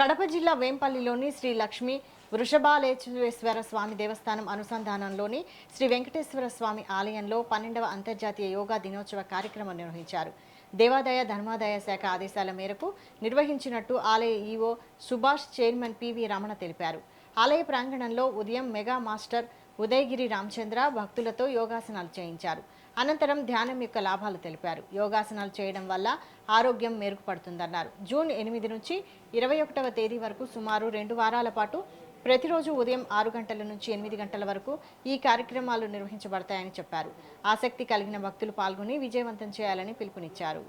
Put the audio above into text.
కడప జిల్లా వేంపల్లిలోని శ్రీ లక్ష్మీ వృషభాలేశ్వర స్వామి దేవస్థానం అనుసంధానంలోని శ్రీ వెంకటేశ్వర స్వామి ఆలయంలో 12వ అంతర్జాతీయ యోగా దినోత్సవ కార్యక్రమం నిర్వహించారు. దేవాదాయ ధర్మాదాయ శాఖ ఆదేశాల మేరకు నిర్వహించినట్టు ఆలయ EO Subhash chairman PV Ramana తెలిపారు. ఆలయ ప్రాంగణంలో ఉదయం మెగా మాస్టర్ ఉదయగిరి రామచంద్ర భక్తులతో యోగాసనాలు చేయించారు. అనంతరం ధ్యానం యొక్క లాభాలు తెలిపారు. యోగాసనాలు చేయడం వల్ల ఆరోగ్యం మెరుగుపడుతుందన్నారు. జూన్ 8 నుంచి 21వ తేదీ వరకు సుమారు 2 వారాల పాటు ప్రతిరోజు ఉదయం 6 గంటల నుంచి 8 గంటల వరకు ఈ కార్యక్రమాలు నిర్వహించబడతాయని చెప్పారు. ఆసక్తి కలిగిన భక్తులు పాల్గొని విజయవంతం చేయాలని పిలుపునిచ్చారు.